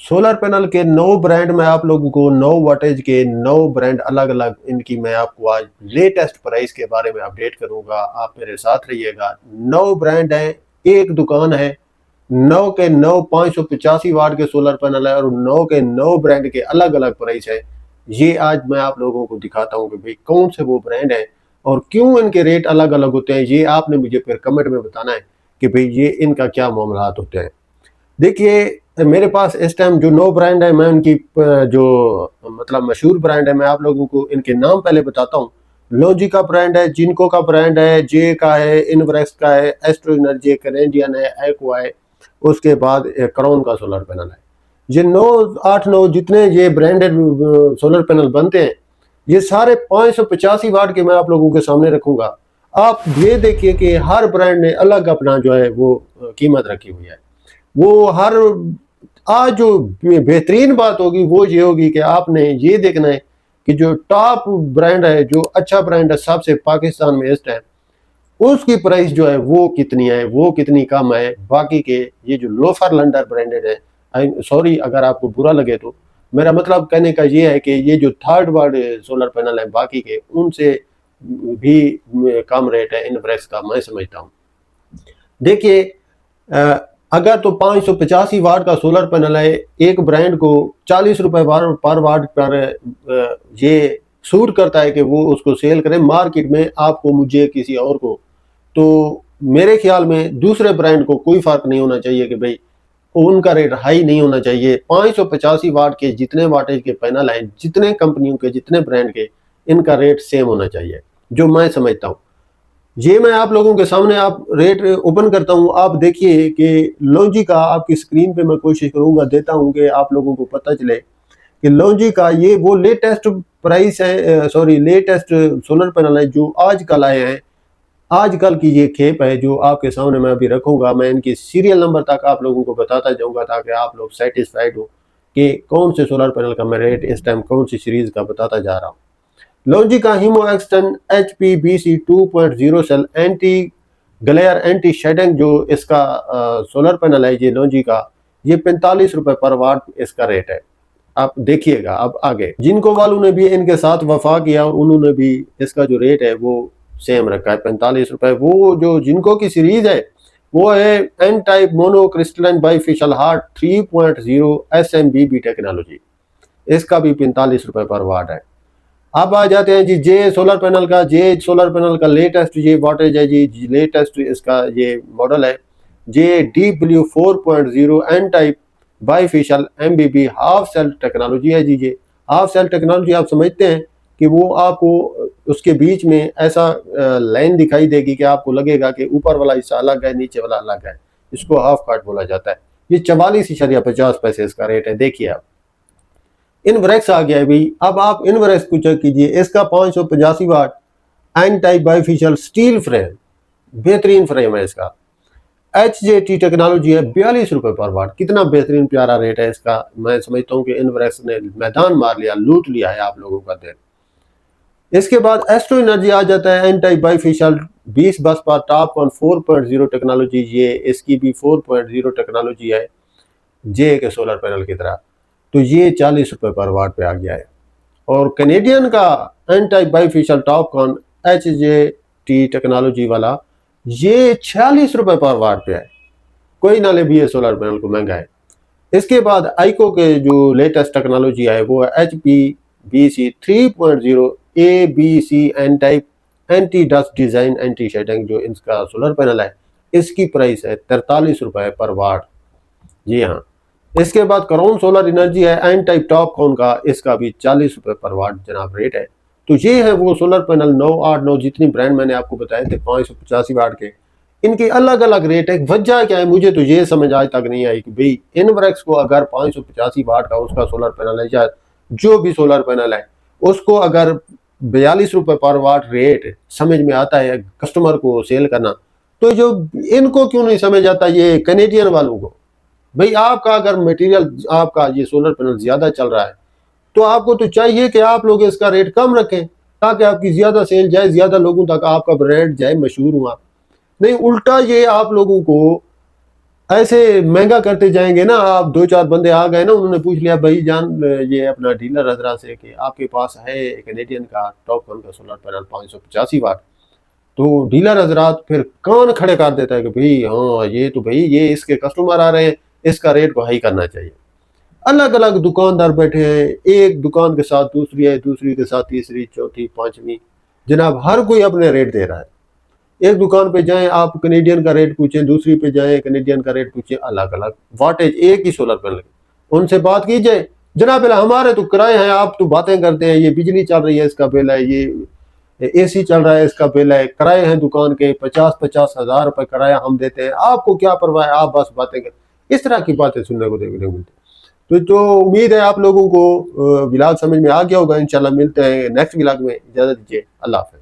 Solar panel के 9 brand में आप लोगों को 9 वाटेज के 9 ब्रांड अलग अलग इनकी मैं आपको आज लेटेस्ट प्राइस के बारे में अपडेट करूंगा। आप मेरे साथ रहिएगा। 9 ब्रांड हैं, एक दुकान है, 9 के 9 585 वाट के सोलर पैनल है और 9 के 9 ब्रांड के अलग अलग प्राइस है। ये आज मैं आप लोगों को दिखाता हूँ कि भाई कौन से वो ब्रांड है और क्यों इनके रेट अलग अलग होते हैं। ये आपने मुझे फिर कमेंट में बताना है कि भाई ये इनका क्या मामला होते हैं। देखिए मेरे पास इस टाइम जो 9 ब्रांड है, मैं उनकी जो मतलब मशहूर ब्रांड है, मैं आप लोगों को इनके नाम पहले बताता हूँ। लॉजी का ब्रांड है, जिनको का ब्रांड है, जे का है, इनवर्क्स का है, एस्ट्रो एनर्जी, कैनेडियन है, एक्वा है, उसके बाद क्राउन का सोलर पैनल है। ये 9 जितने ये ब्रांडेड सोलर पैनल बनते हैं, ये सारे 585 वाट के मैं आप लोगों के सामने रखूंगा। आप ये देखिए कि हर ब्रांड ने अलग अपना जो है वो कीमत रखी हुई है। वो हर आज जो बेहतरीन बात होगी वो ये होगी कि आपने ये देखना है कि जो टॉप ब्रांड है, जो अच्छा ब्रांड है सबसे पाकिस्तान में इस टाइम, उसकी प्राइस जो है वो कितनी है, वो कितनी कम है। बाकी के ये जो लोफर लंडर ब्रांडेड है, सॉरी अगर आपको बुरा लगे तो, मेरा मतलब कहने का ये है कि ये जो थर्ड वर्ल्ड सोलर पैनल है बाकी के उनसे भी कम रेट है इनवर्क्स का, मैं समझता हूँ। देखिए अगर तो 585 वाट का सोलर पैनल है, एक ब्रांड को 40 रुपए पर वाट पर ये सूट करता है कि वो उसको सेल करें मार्केट में, आपको, मुझे, किसी और को, तो मेरे ख्याल में दूसरे ब्रांड को कोई फर्क नहीं होना चाहिए कि भाई उनका रेट हाई नहीं होना चाहिए। 585 वाट के जितने वाटेज के पैनल हैं, जितने कंपनियों के, जितने ब्रांड के, इनका रेट सेम होना चाहिए, जो मैं समझता हूँ। ये मैं आप लोगों के सामने आप रेट ओपन करता हूं। आप देखिए कि लॉन्जी का आपकी स्क्रीन पे मैं कोशिश करूंगा देता हूं कि आप लोगों को पता चले कि लॉन्जी का ये वो लेटेस्ट प्राइस है, सॉरी लेटेस्ट सोलर पैनल है जो आजकल आए हैं। आजकल की ये खेप है जो आपके सामने मैं अभी रखूंगा। मैं इनकी सीरियल नंबर तक आप लोगों को बताता जाऊंगा ताकि आप लोग सेटिस्फाइड हो कि कौन से सोलर पैनल का मैं रेट इस टाइम कौन सी सीरीज का बताता जा रहा हूँ। लॉन्जी का Himo X ten HPBC 2.0 cell anti glare anti shading जो इसका सोलर पैनल है ये लॉन्जी का, ये 45 रुपए पर वाट इसका रेट है। आप देखिएगा। अब आगे जिनको वालों ने भी इनके साथ वफा किया और उन्होंने भी इसका जो रेट है वो सेम रखा है 45 रुपए। वो जो जिनको की सीरीज है वो है N type monocrystalline bifacial heart 3.0 SMBB technology, इसका भी 45 रुपए पर वाट है। अब आ जाते हैं जी जे सोलर पैनल का। जे सोलर पैनल का लेटेस्ट ये वाटेज है जी, लेटेस्ट इसका ये मॉडल है JW4.0 N type bifacial MBB half cell technology है जी। ये हाफ सेल टेक्नोलॉजी आप समझते हैं कि वो आपको उसके बीच में ऐसा लाइन दिखाई देगी कि आपको लगेगा कि ऊपर वाला हिस्सा अलग है, नीचे वाला अलग है। इसको हाफ कार्ड बोला जाता है। ये 44.50 इसका रेट है। देखिए आप इनवर्क्स आ गया है भाई। अब आप इनवर्क्स को चेक कीजिए। इसका 585 watt N type bifacial steel frame, बेहतरीन फ्रेम है इसका। HJT टेक्नोलॉजी है, 42 रुपए पर वाट। कितना बेहतरीन प्यारा रेट है इसका। मैं समझता हूँ कि इनवर्क्स ने मैदान मार लिया, लूट लिया है आप लोगों का दिल। इसके बाद एस्ट्रो एनर्जी आ जाता है, एन टाइप बाइफेशियल 20 बस पर टॉप 4.0 टेक्नोलॉजी। ये इसकी भी 4.0 टेक्नोलॉजी है जे के सोलर पैनल की तरह। तो ये 40 रुपए पर वाट पे आ गया है। और कैनेडियन का N type bifacial TOPCon HJT technology वाला ये 46 रुपए पर वाट पे है। कोई ना ले भी ये सोलर पैनल को महंगा है। इसके बाद आइको के जो लेटेस्ट टेक्नोलॉजी है वो है HPBC 3.0 ABC N type anti dust design anti shading जो इसका सोलर पैनल है। इसकी प्राइस है 43 रुपए पर वाट। जी हाँ। इसके बाद क्राउन सोलर एनर्जी है एन टाइप टॉप कॉन का, इसका भी 40 रुपए पर वाट जनाब रेट है। तो ये है वो सोलर पैनल 989 जितनी ब्रांड मैंने आपको बताए थे 585 वाट के, इनके अलग अलग रेट है। वजह क्या है मुझे तो ये समझ आज तक नहीं आई कि भाई इनवर्क्स को अगर 585 वाट का उसका सोलर पैनल है या जो भी सोलर पैनल है उसको अगर 42 रुपए पर वाट रेट समझ में आता है कस्टमर को सेल करना, तो जो इनको क्यों नहीं समझ आता ये कैनेडियन वालों को। भाई आपका अगर मटेरियल आपका ये सोलर पैनल ज्यादा चल रहा है तो आपको तो चाहिए कि आप लोग इसका रेट कम रखें ताकि आपकी ज्यादा सेल जाए, ज्यादा लोगों तक आपका ब्रांड जाए, मशहूर हुआ। नहीं, उल्टा ये आप लोगों को ऐसे महंगा करते जाएंगे ना, आप दो चार बंदे आ गए ना, उन्होंने पूछ लिया भाई जान ये अपना डीलर हजरा से कि आपके पास है कैनेडियन का टॉप वन का सोलर पैनल 585 वाट, तो डीलर हजरात फिर कान खड़े कर देता है कि भाई हाँ ये तो भाई ये इसके कस्टमर आ रहे हैं, इसका रेट को हाई करना चाहिए। अलग अलग दुकानदार बैठे हैं, एक दुकान के साथ दूसरी है, दूसरी के साथ तीसरी, चौथी, पांचवी, जनाब हर कोई अपने रेट दे रहा है। एक दुकान पे जाएं आप कनेडियन का रेट पूछें, दूसरी पे जाएं कनेडियन का रेट पूछें, अलग अलग वाटेज एक ही सोलर पैनल की। उनसे बात कीजिए, जनाब हमारे तो किराए हैं, आप तो बातें करते हैं, ये बिजली चल रही है इसका बिल है, ये एसी चल रहा है इसका बिल है, किराए हैं दुकान के 50-50 हजार रुपए किराया हम देते हैं, आपको क्या परवाह है, आप बस बातें कर। इस तरह की बातें सुनने को देखने को मिलती। तो उम्मीद है आप लोगों को विलाग समझ में आ गया होगा। इंशाल्लाह मिलते हैं नेक्स्ट विलाग में, इजाजत दीजिए, अल्लाह हाफ़िज़।